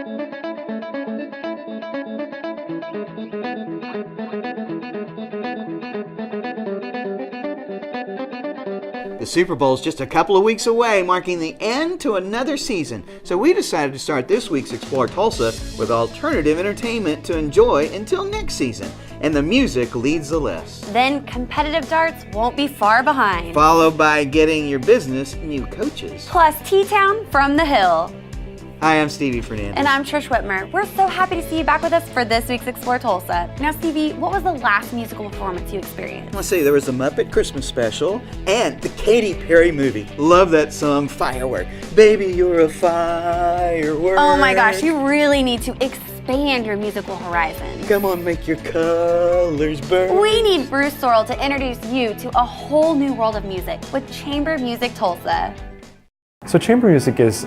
The Super Bowl's just a couple of weeks away, marking the end to another season. So we decided to start this week's Explore Tulsa with alternative entertainment to enjoy until next season. And the music leads the list. Then competitive darts won't be far behind. Followed by getting your business new coaches. Plus T-Town from the Hill. Hi, I'm Stevie Fernandez. And I'm Trish Whitmer. We're so happy to see you back with us for this week's Explore Tulsa. Now, Stevie, what was the last musical performance you experienced? Let's see, there was the Muppet Christmas Special and the Katy Perry movie. Love that song, Firework. Baby, you're a firework. Oh my gosh, you really need to expand your musical horizon. Come on, make your colors burn. We need Bruce Sorrell to introduce you to a whole new world of music with Chamber Music Tulsa. So chamber music is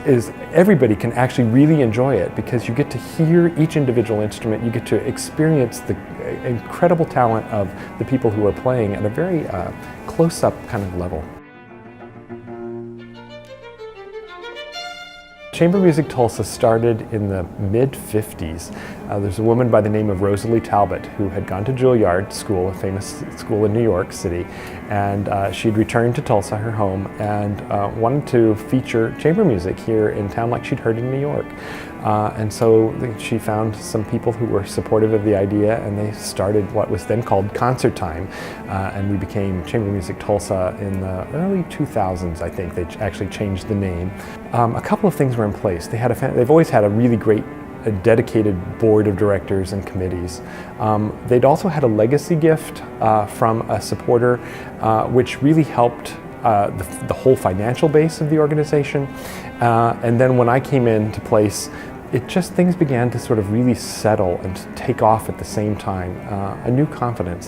everybody can actually really enjoy it because you get to hear each individual instrument, you get to experience the incredible talent of the people who are playing at a very close-up kind of level. Chamber Music Tulsa started in the mid-50s. There's a woman by the name of Rosalie Talbot who had gone to Juilliard School, a famous school in New York City, and she'd returned to Tulsa, her home, and wanted to feature chamber music here in town like she'd heard in New York. And so she found some people who were supportive of the idea, and they started what was then called Concert Time, and we became Chamber Music Tulsa in the early 2000s, I think. They actually changed the name. A couple of things were in place. They've always had a really great dedicated board of directors and committees. They'd also had a legacy gift from a supporter, which really helped the whole financial base of the organization. And then when I came into place, things began to sort of really settle and take off at the same time. A new confidence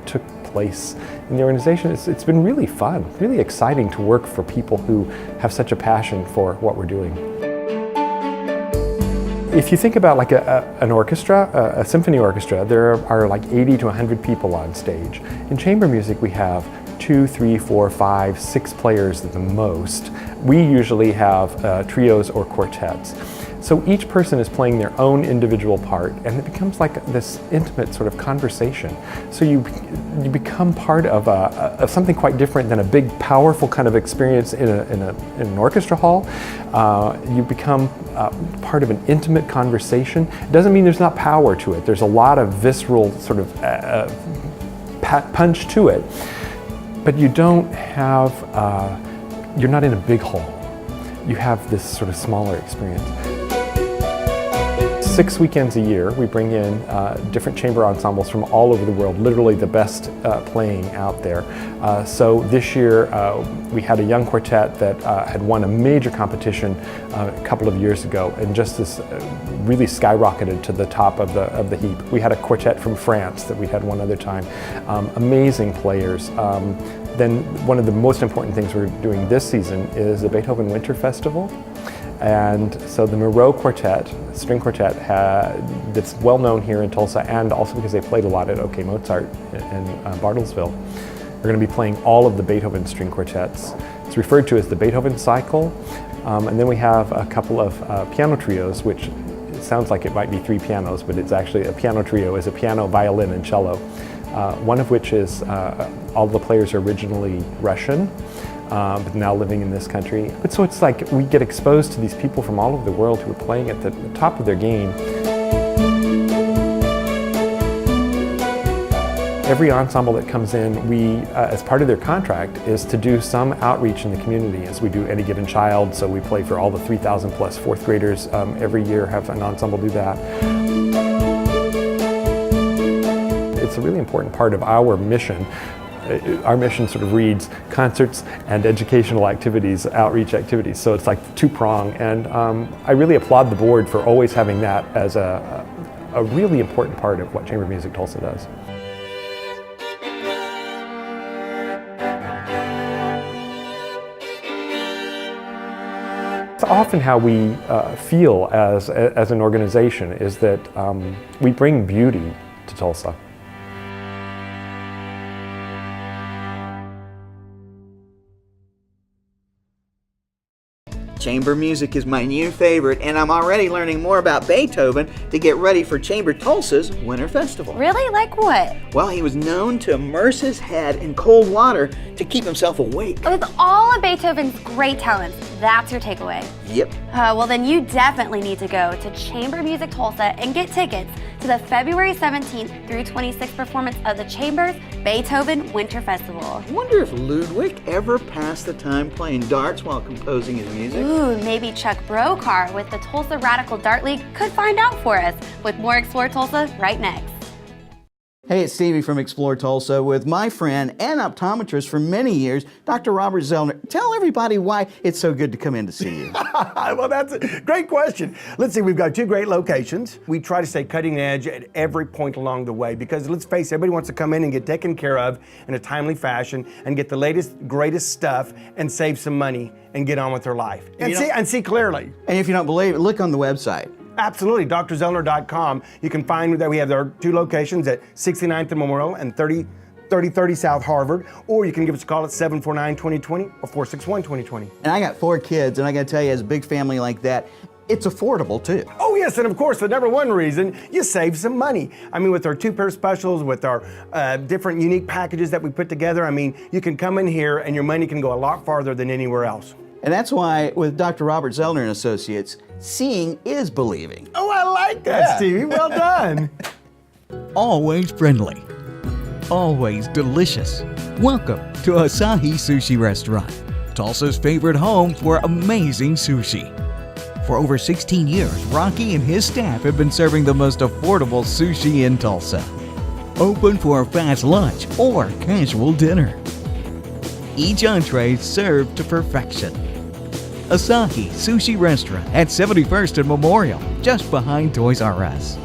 took place in the organization. It's been really fun, really exciting to work for people who have such a passion for what we're doing. If you think about like an orchestra, a symphony orchestra, there are like 80 to 100 people on stage. In chamber music we have 2, 3, 4, 5, 6 players at the most. We usually have trios or quartets. So each person is playing their own individual part, and it becomes like this intimate sort of conversation. So you become part of something quite different than a big, powerful kind of experience in an orchestra hall. You become part of an intimate conversation. It doesn't mean there's not power to it. There's a lot of visceral sort of punch to it, but you don't have, you're not in a big hall. You have this sort of smaller experience. 6 weekends a year, we bring in different chamber ensembles from all over the world, literally the best playing out there. So this year we had a young quartet that had won a major competition a couple of years ago, and just this really skyrocketed to the top of the heap. We had a quartet from France that we had one other time. Amazing players. Then one of the most important things we're doing this season is the Beethoven Winter Festival. And so the Moreau Quartet, string quartet, that's well known here in Tulsa, and also because they played a lot at OK Mozart in Bartlesville. We're going to be playing all of the Beethoven string quartets. It's referred to as the Beethoven Cycle. And then we have a couple of piano trios, which it sounds like it might be 3 pianos, but it's actually a piano trio, is a piano, violin, and cello. One of which is, all the players are originally Russian, but now living in this country. But so it's like we get exposed to these people from all over the world who are playing at the top of their game. Every ensemble that comes in, we, as part of their contract, is to do some outreach in the community, as we do Any Given Child. So we play for all the 3,000 plus 4th graders every year, have an ensemble do that. It's a really important part of our mission. Our mission sort of reads concerts and educational activities, outreach activities. So it's like 2-prong, and I really applaud the board for always having that as a really important part of what Chamber Music Tulsa does. It's often how we feel as an organization is that we bring beauty to Tulsa. Chamber music is my new favorite, and I'm already learning more about Beethoven to get ready for Chamber Tulsa's Winter Festival. Really? Like what? Well, he was known to immerse his head in cold water to keep himself awake. With all of Beethoven's great talents, that's your takeaway. Yep. Well, then you definitely need to go to Chamber Music Tulsa and get tickets to the February 17th through 26th performance of the Chamber's Beethoven Winter Festival. I wonder if Ludwig ever passed the time playing darts while composing his music. Ooh, maybe Chuck Brokar with the Tulsa Radical Dart League could find out for us, with more Explore Tulsa right next. Hey, it's Stevie from Explore Tulsa with my friend and optometrist for many years, Dr. Robert Zellner. Tell everybody why it's so good to come in to see you. Well, that's a great question. Let's see, we've got 2 great locations. We try to stay cutting edge at every point along the way because let's face it, everybody wants to come in and get taken care of in a timely fashion and get the latest, greatest stuff and save some money and get on with their life. And see clearly. And if you don't believe it, look on the website. Absolutely, drzellner.com. You can find that we have our 2 locations at 69th and Memorial and 3030 South Harvard, or you can give us a call at 749-2020 or 461-2020. And I got 4 kids, and I got to tell you, as a big family like that, it's affordable too. Oh yes, and of course, the number one reason, you save some money. I mean, with our 2-pair specials, with our different unique packages that we put together, I mean, you can come in here and your money can go a lot farther than anywhere else. And that's why with Dr. Robert Zellner and Associates, seeing is believing. Oh, I like that, Stevie. Well done. Always friendly. Always delicious. Welcome to Asahi Sushi Restaurant, Tulsa's favorite home for amazing sushi. For over 16 years, Rocky and his staff have been serving the most affordable sushi in Tulsa. Open for a fast lunch or casual dinner. Each entree served to perfection. Asahi Sushi Restaurant at 71st and Memorial, just behind Toys R Us.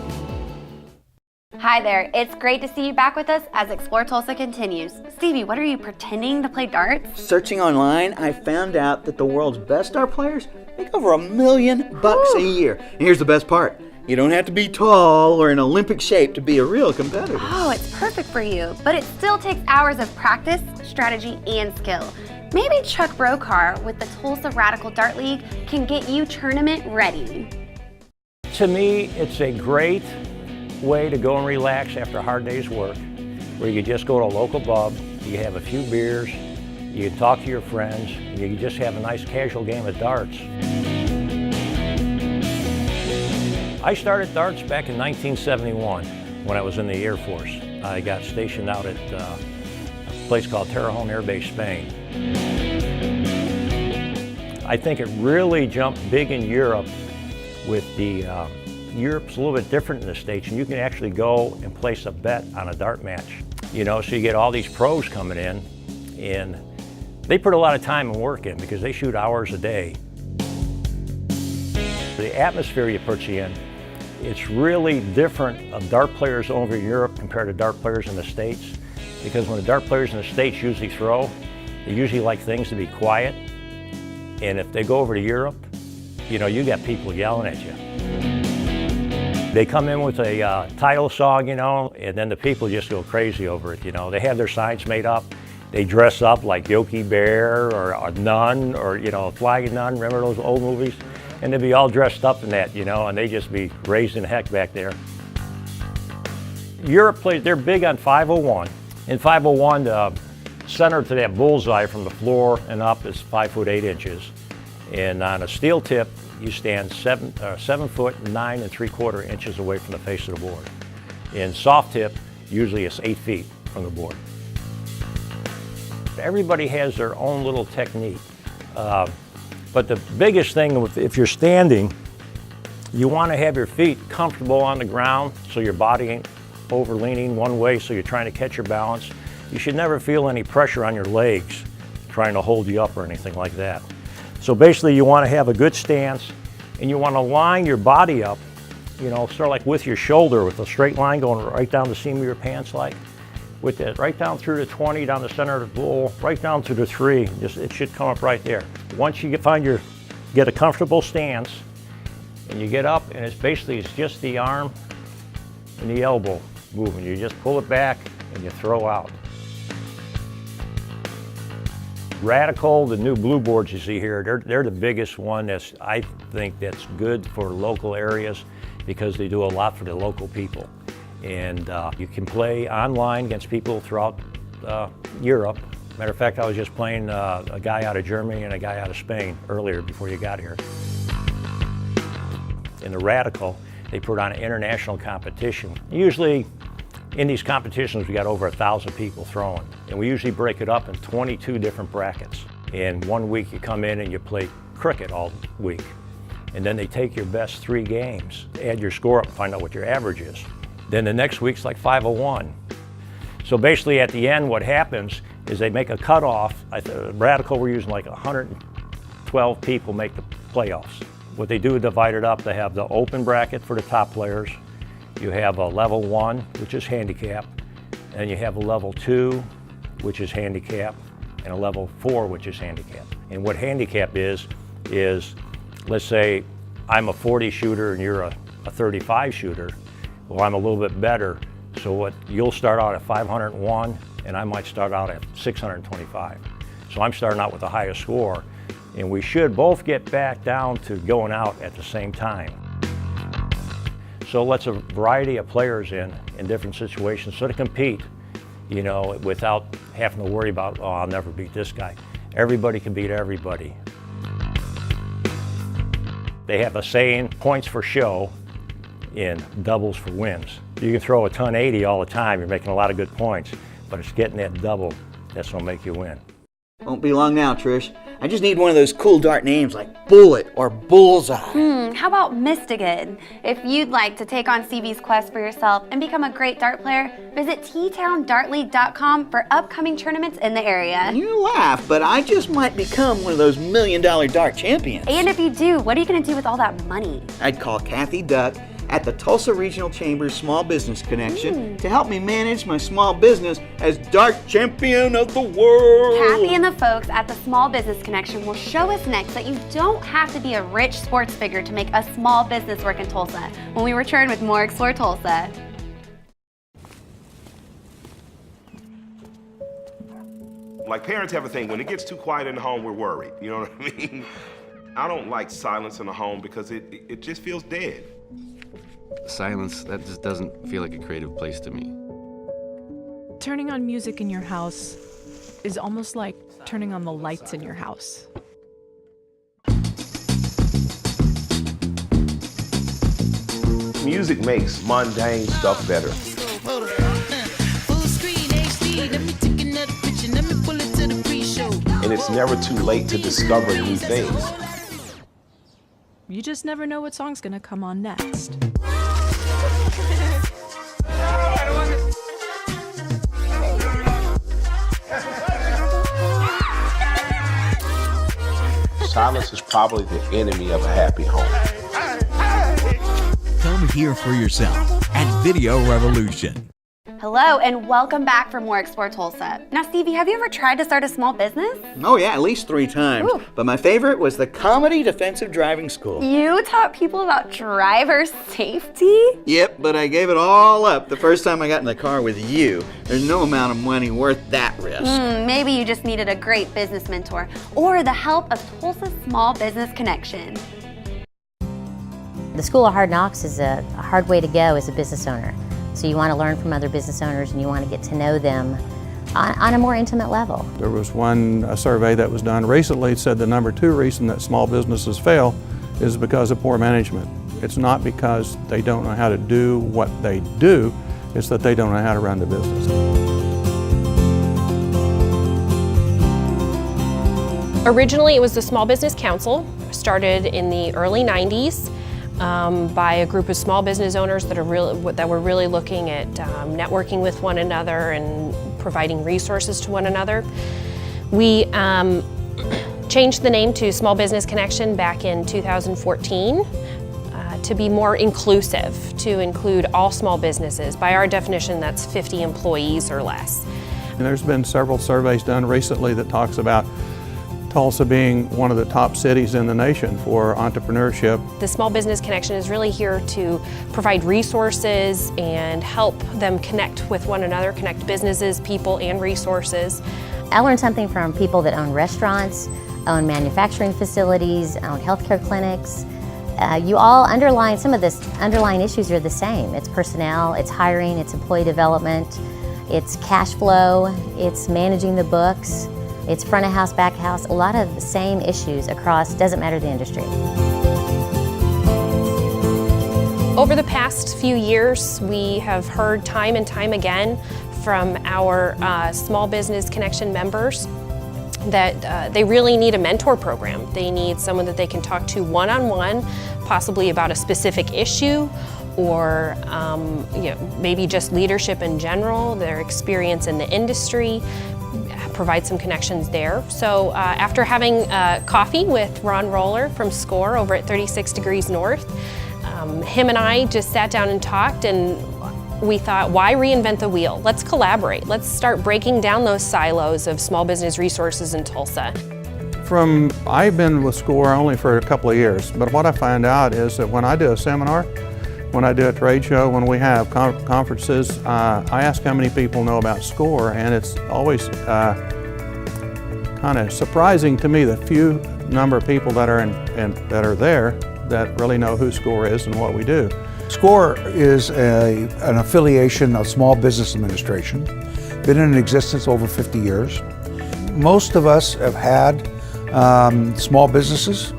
Hi there, it's great to see you back with us as Explore Tulsa continues. Stevie, what are you pretending to play darts? Searching online, I found out that the world's best dart players make over $1 million a year. And here's the best part. You don't have to be tall or in Olympic shape to be a real competitor. Oh, it's perfect for you, but it still takes hours of practice, strategy, and skill. Maybe Chuck Brokar with the Tulsa Radical Dart League can get you tournament ready. To me, it's a great way to go and relax after a hard day's work, where you just go to a local pub, you have a few beers, you can talk to your friends, you can just have a nice casual game of darts. I started darts back in 1971 when I was in the Air Force. I got stationed out at a place called Terre Haute Air Base, Spain. I think it really jumped big in Europe with the Europe's a little bit different than the States, and you can actually go and place a bet on a dart match. You know, so you get all these pros coming in, and they put a lot of time and work in because they shoot hours a day. The atmosphere you put you in, it's really different of dart players over in Europe compared to dart players in the States, because when the dart players in the States usually throw, they usually like things to be quiet, and if they go over to Europe, you know, you got people yelling at you. They come in with a title song, you know, and then the people just go crazy over it, you know. They have their signs made up. They dress up like Yogi Bear or a nun or, you know, a flying nun. Remember those old movies? And they'd be all dressed up in that, you know, and they just be raising heck back there. Europe plays, they're big on 501. In 501, the center to that bullseye from the floor and up is 5'8". And on a steel tip, you stand 7 foot 9 3/4 away from the face of the board. In soft tip, usually it's 8 feet from the board. Everybody has their own little technique. But the biggest thing, if you're standing, you want to have your feet comfortable on the ground so your body ain't over leaning one way, so you're trying to catch your balance. You should never feel any pressure on your legs trying to hold you up or anything like that. So basically you want to have a good stance, and you want to line your body up, you know, sort of like with your shoulder, with a straight line going right down the seam of your pants, like with it, right down through the 20, down the center of the bowl, right down to the 3. Just, it should come up right there. Once you get a comfortable stance, and you get up, and it's just the arm and the elbow moving. You just pull it back and you throw out. Radical, the new blue boards you see here, they're the biggest one I think that's good for local areas because they do a lot for the local people. And you can play online against people throughout Europe. Matter of fact, I was just playing a guy out of Germany and a guy out of Spain earlier before you got here. In the Radical, they put on an international competition. Usually in these competitions, we got over 1,000 people throwing. And we usually break it up in 22 different brackets. And 1 week you come in and you play cricket all week. And then they take your best 3 games, add your score up and find out what your average is. Then the next week's like 501. So basically at the end, what happens is they make a cutoff. Radical, we're using like 112 people make the playoffs. What they do is divide it up. They have the open bracket for the top players. You have a level 1, which is handicap, and you have a level 2, which is handicap, and a level 4, which is handicap. And what handicap is let's say I'm a 40 shooter and you're a 35 shooter. Well, I'm a little bit better, so you'll start out at 501, and I might start out at 625. So I'm starting out with the highest score, and we should both get back down to going out at the same time. So it lets a variety of players in different situations so to compete, you know, without having to worry about, oh, I'll never beat this guy. Everybody can beat everybody. They have a saying, points for show and doubles for wins. You can throw a ton 80 all the time, you're making a lot of good points, but it's getting that double that's gonna make you win. Won't be long now, Trish. I just need one of those cool dart names like Bullet or Bullseye. How about Mistigan? If you'd like to take on Stevie's quest for yourself and become a great dart player, visit ttowndartleague.com for upcoming tournaments in the area. You laugh, but I just might become one of those $1 million dart champions. And if you do, what are you going to do with all that money? I'd call Kathy Duck at the Tulsa Regional Chamber's Small Business Connection to help me manage my small business as Dart Champion of the World. Kathy and the folks at the Small Business Connection will show us next that you don't have to be a rich sports figure to make a small business work in Tulsa when we return with more Explore Tulsa. Like parents have a thing, when it gets too quiet in the home, we're worried. You know what I mean? I don't like silence in the home because it just feels dead. Silence, that just doesn't feel like a creative place to me. Turning on music in your house is almost like turning on the lights in your house. Music makes mundane stuff better. And it's never too late to discover new things. You just never know what song's gonna come on next. Silence is probably the enemy of a happy home. Come hear for yourself at Video Revolution. Hello and welcome back for more Explore Tulsa. Now Stevie, have you ever tried to start a small business? Oh yeah, at least 3 times. Ooh. But my favorite was the Comedy Defensive Driving School. You taught people about driver safety? Yep, but I gave it all up the first time I got in the car with you. There's no amount of money worth that risk. Maybe you just needed a great business mentor or the help of Tulsa Small Business Connection. The School of Hard Knocks is a hard way to go as a business owner. So you want to learn from other business owners and you want to get to know them on a more intimate level. There was a survey that was done recently. It said the number 2 reason that small businesses fail is because of poor management. It's not because they don't know how to do what they do, it's that they don't know how to run the business. Originally, it was the Small Business Council, started in the early 90s. By a group of small business owners that were really looking at networking with one another and providing resources to one another. We changed the name to Small Business Connection back in 2014 to be more inclusive, to include all small businesses. By our definition, that's 50 employees or less. And there's been several surveys done recently that talks about Tulsa being one of the top cities in the nation for entrepreneurship. The Small Business Connection is really here to provide resources and help them connect with one another, connect businesses, people, and resources. I learned something from people that own restaurants, own manufacturing facilities, own healthcare clinics. You all underline, some of the underlying issues are the same. It's personnel, it's hiring, it's employee development, it's cash flow, it's managing the books, it's front of house, back of house, a lot of the same issues across, doesn't matter the industry. Over the past few years, we have heard time and time again from our Small Business Connection members that they really need a mentor program. They need someone that they can talk to one-on-one, possibly about a specific issue, or maybe just leadership in general, their experience in the industry, provide some connections there. So after having coffee with Ron Roller from SCORE over at 36 Degrees North, him and I just sat down and talked, and we thought, why reinvent the wheel? Let's collaborate. Let's start breaking down those silos of small business resources in Tulsa. I've been with SCORE only for a couple of years, but what I find out is that when I do a seminar, when I do a trade show, when we have conferences, I ask how many people know about SCORE, and it's always kind of surprising to me the few number of people that are that are there that really know who SCORE is and what we do. SCORE is an affiliation of Small Business Administration, been in existence over 50 years. Most of us have had small businesses.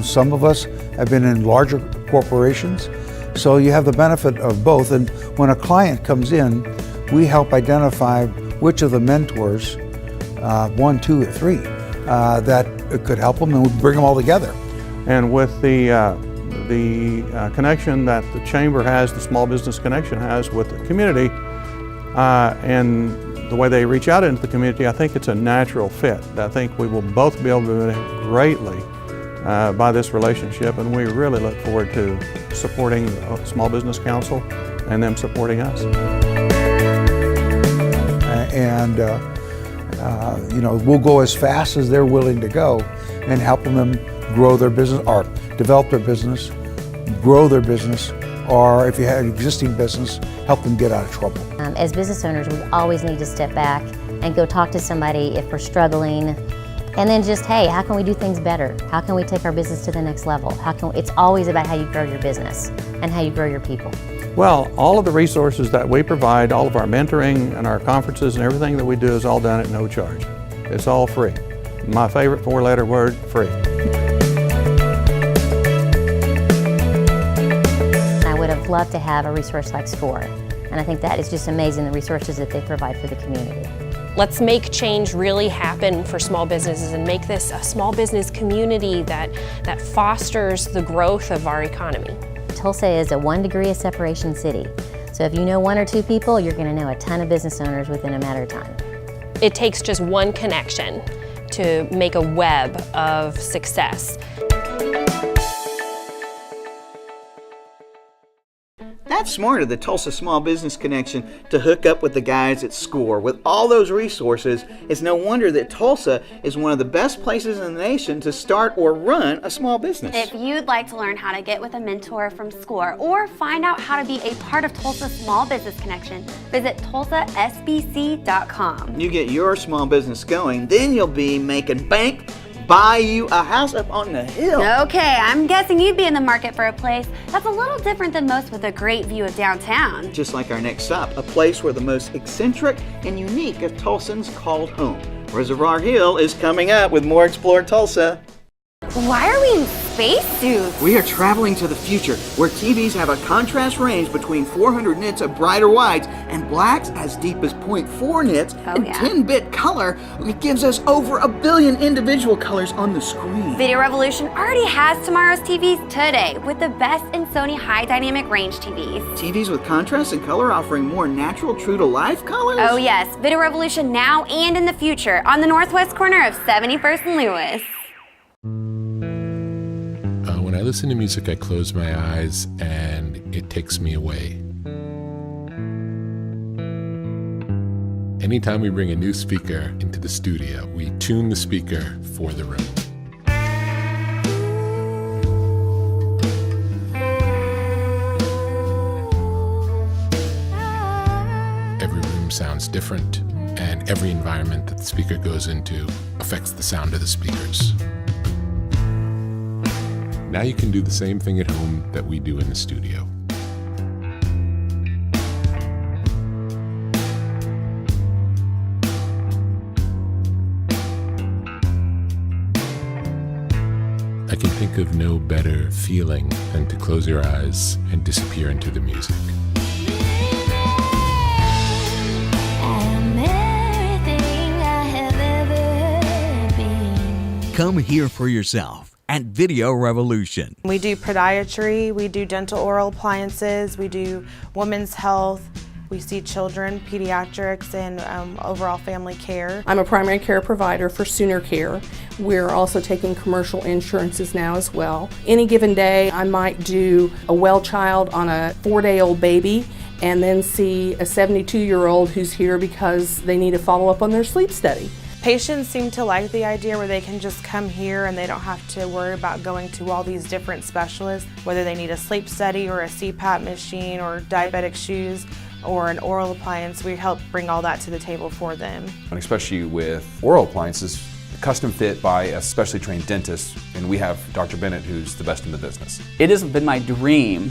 Some of us have been in larger corporations. So you have the benefit of both. And when a client comes in, we help identify which of the mentors, 1, 2, or 3, that could help them, and we bring them all together. And with the connection that the Chamber has, the Small Business Connection has with the community, and the way they reach out into the community, I think it's a natural fit. I think we will both be able to benefit greatly by this relationship, and we really look forward to supporting the Small Business Council and them supporting us. We'll go as fast as they're willing to go and helping them grow their business or develop their business, grow their business, or if you have an existing business, help them get out of trouble. As business owners, we always need to step back and go talk to somebody if we're struggling, and then just, hey, how can we do things better? How can we take our business to the next level? It's always about how you grow your business and how you grow your people. Well, all of the resources that we provide, all of our mentoring and our conferences and everything that we do is all done at no charge. It's all free. My favorite 4-letter word, free. I would have loved to have a resource like SCORE, and I think that is just amazing, the resources that they provide for the community. Let's make change really happen for small businesses and make this a small business community that fosters the growth of our economy. Tulsa is a 1 degree of separation city. So if you know 1 or 2 people, you're going to know a ton of business owners within a matter of time. It takes just one connection to make a web of success. That's smart of the Tulsa Small Business Connection to hook up with the guys at SCORE. With all those resources, it's no wonder that Tulsa is one of the best places in the nation to start or run a small business. If you'd like to learn how to get with a mentor from SCORE or find out how to be a part of Tulsa Small Business Connection, visit tulsasbc.com. You get your small business going, then you'll be making bank, buy you a house up on the hill. Okay, I'm guessing you'd be in the market for a place that's a little different than most with a great view of downtown. Just like our next stop, a place where the most eccentric and unique of Tulsans called home. Reservoir Hill is coming up with more Explore Tulsa. Why are we in spacesuits? We are traveling to the future, where TVs have a contrast range between 400 nits of brighter whites and blacks as deep as 0.4 nits, and 10-bit color. It gives us over 1 billion individual colors on the screen. Video Revolution already has tomorrow's TVs today with the best in Sony high dynamic range TVs. TVs with contrast and color offering more natural, true-to-life colors? Oh yes, Video Revolution now and in the future on the northwest corner of 71st and Lewis. When I listen to music, I close my eyes and it takes me away. Anytime we bring a new speaker into the studio, we tune the speaker for the room. Every room sounds different. and every environment that the speaker goes into affects the sound of the speakers. Now you can do the same thing at home that we do in the studio. I can think of no better feeling than to close your eyes and disappear into the music. Come hear for yourself at Video Revolution. We do podiatry, we do dental oral appliances, we do women's health, we see children, pediatrics, and overall family care. I'm a primary care provider for Sooner Care. We're also taking commercial insurances now as well. Any given day, I might do a well child on a 4-day-old baby and then see a 72-year-old who's here because they need to follow up on their sleep study. Patients seem to like the idea where they can just come here and they don't have to worry about going to all these different specialists, whether they need a sleep study or a CPAP machine or diabetic shoes or an oral appliance. We help bring all that to the table for them. And especially with oral appliances, custom fit by a specially trained dentist, and we have Dr. Bennett, who's the best in the business. It has been my dream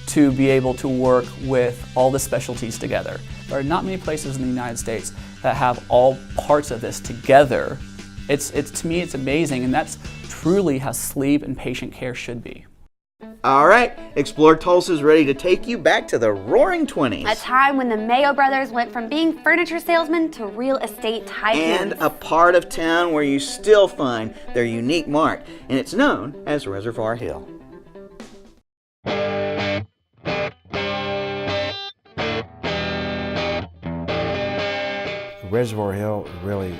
to be able to work with all the specialties together. There are not many places in the United States that have all parts of this together. To me, it's amazing, and that's truly how sleep and patient care should be. All right, Explore Tulsa is ready to take you back to the roaring 20s. A time when the Mayo brothers went from being furniture salesmen to real estate tycoons. And a part of town where you still find their unique mark, and it's known as Reservoir Hill. Reservoir Hill really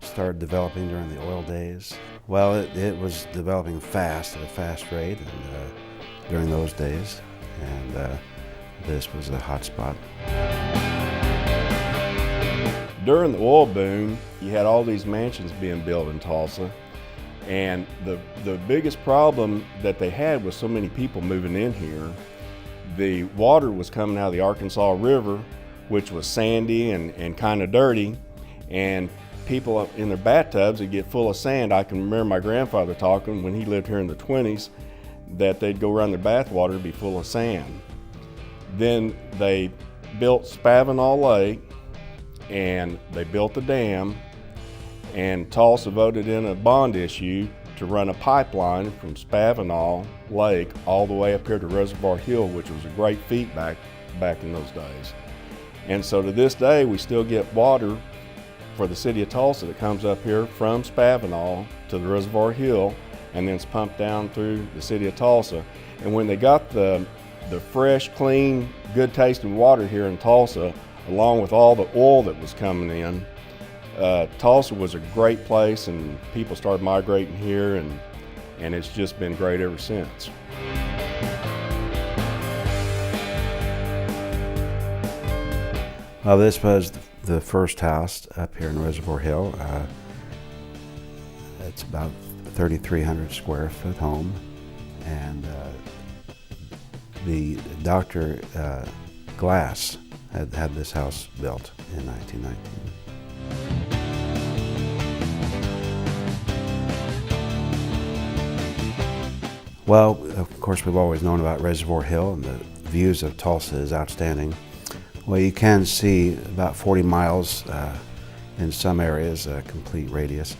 started developing during the oil days. Well, it was developing fast at a fast rate during those days, and this was a hot spot. During the oil boom, you had all these mansions being built in Tulsa, and the biggest problem that they had was so many people moving in here. The water was coming out of the Arkansas River, which was sandy and kind of dirty, and people in their bathtubs would get full of sand. I can remember my grandfather talking when he lived here in the 20s that they'd go around their bathwater and be full of sand. Then they built Spavinaw Lake and they built the dam, and Tulsa voted in a bond issue to run a pipeline from Spavinaw Lake all the way up here to Reservoir Hill, which was a great feat back in those days. And so to this day, we still get water for the city of Tulsa that comes up here from Spavinaw to the Reservoir Hill, and then it's pumped down through the city of Tulsa. And when they got the fresh, clean, good tasting water here in Tulsa, along with all the oil that was coming in, Tulsa was a great place, and people started migrating here, and it's just been great ever since. Well, this was the first house up here in Reservoir Hill. It's about 3,300 square foot home, and the Dr. Glass had this house built in 1919. Well, of course, we've always known about Reservoir Hill, and the views of Tulsa is outstanding. Well, you can see about 40 miles in some areas, a complete radius.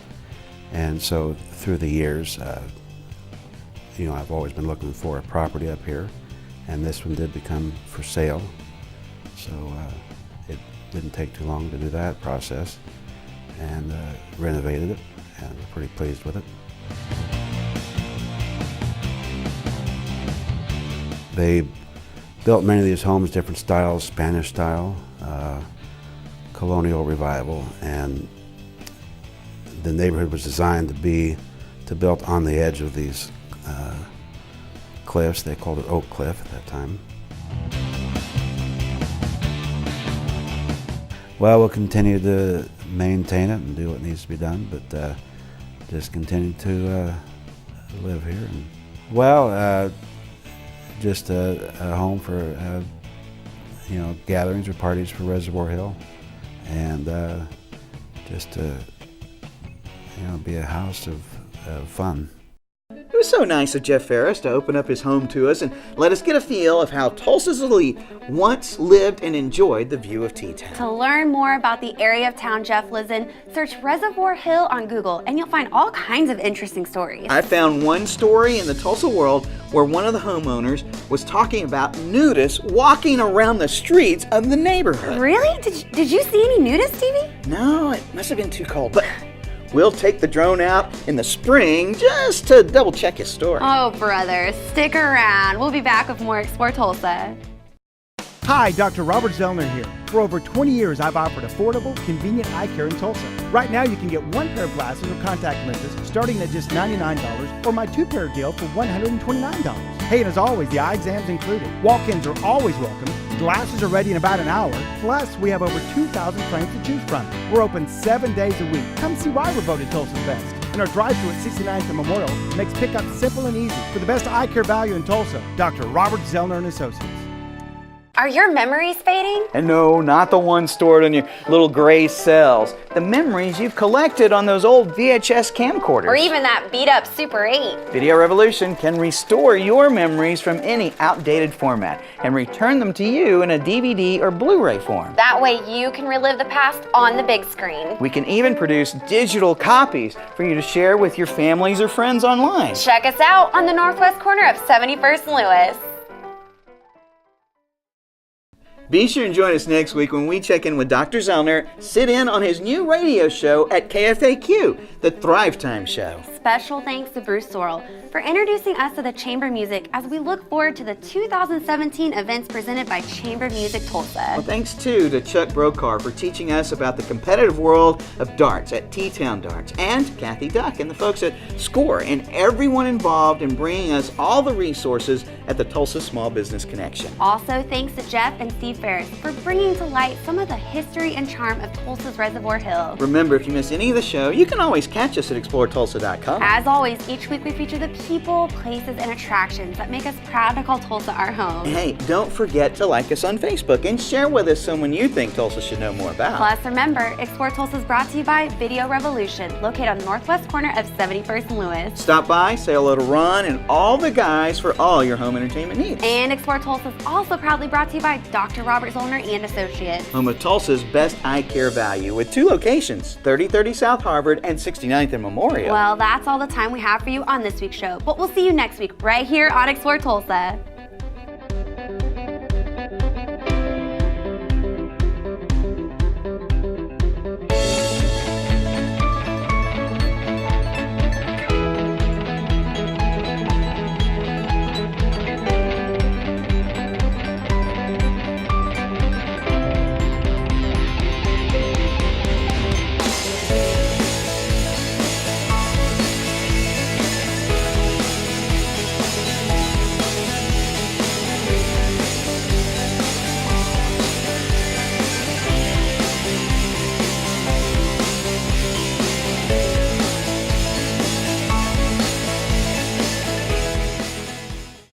And so through the years, I've always been looking for a property up here, and this one did become for sale. So it didn't take too long to do that process, and renovated it, and we're pretty pleased with it. They built many of these homes, different styles, Spanish style, colonial revival, and the neighborhood was designed to be built on the edge of these cliffs. They called it Oak Cliff at that time. Well, we'll continue to maintain it and do what needs to be done, but just continue to live here. And, well, just a home for gatherings or parties for Reservoir Hill, and just to be a house of fun. It was so nice of Jeff Ferris to open up his home to us and let us get a feel of how Tulsa's elite once lived and enjoyed the view of T-Town. To learn more about the area of town Jeff lives in, search Reservoir Hill on Google and you'll find all kinds of interesting stories. I found one story in the Tulsa World where one of the homeowners was talking about nudists walking around the streets of the neighborhood. Really? Did you see any nudists, Stevie? No, it must have been too cold, but we'll take the drone out in the spring just to double check his story. Oh, brother, stick around. We'll be back with more Explore Tulsa. Hi, Dr. Robert Zellner here. For over 20 years, I've offered affordable, convenient eye care in Tulsa. Right now, you can get one pair of glasses or contact lenses starting at just $99 or my two-pair deal for $129. Hey, and as always, the eye exam's included. Walk-ins are always welcome. Glasses are ready in about an hour. Plus, we have over 2,000 frames to choose from. We're open 7 days a week. Come see why we're voted Tulsa's best. And our drive-thru at 69th and Memorial makes pickup simple and easy. For the best eye care value in Tulsa, Dr. Robert Zellner and Associates. Are your memories fading? And no, not the ones stored in your little gray cells. The memories you've collected on those old VHS camcorders. Or even that beat-up Super 8. Video Revolution can restore your memories from any outdated format and return them to you in a DVD or Blu-ray form. That way you can relive the past on the big screen. We can even produce digital copies for you to share with your families or friends online. Check us out on the northwest corner of 71st and Lewis. Be sure and join us next week when we check in with Dr. Zellner, sit in on his new radio show at KFAQ, the Thrive Time Show. Special thanks to Bruce Sorrell for introducing us to the chamber music as we look forward to the 2017 events presented by Chamber Music Tulsa. Well, thanks too to Chuck Brokar for teaching us about the competitive world of darts at T-Town Darts, and Kathy Duck and the folks at SCORE, and everyone involved in bringing us all the resources at the Tulsa Small Business Connection. Also, thanks to Jeff and Steve Ferris for bringing to light some of the history and charm of Tulsa's Reservoir Hill. Remember, if you miss any of the show, you can always catch us at exploretulsa.com. As always, each week we feature the people, places, and attractions that make us proud to call Tulsa our home. And hey, don't forget to like us on Facebook and share with us someone you think Tulsa should know more about. Plus, remember, Explore Tulsa is brought to you by Video Revolution, located on the northwest corner of 71st and Lewis. Stop by, say hello to Ron and all the guys for all your home entertainment needs. And Explore Tulsa is also proudly brought to you by Dr. Robert Zollner and Associates. Home of Tulsa's best eye care value with 2 locations, 3030 South Harvard and 69th and Memorial. Well, that's all the time we have for you on this week's show, but we'll see you next week right here on Explore Tulsa.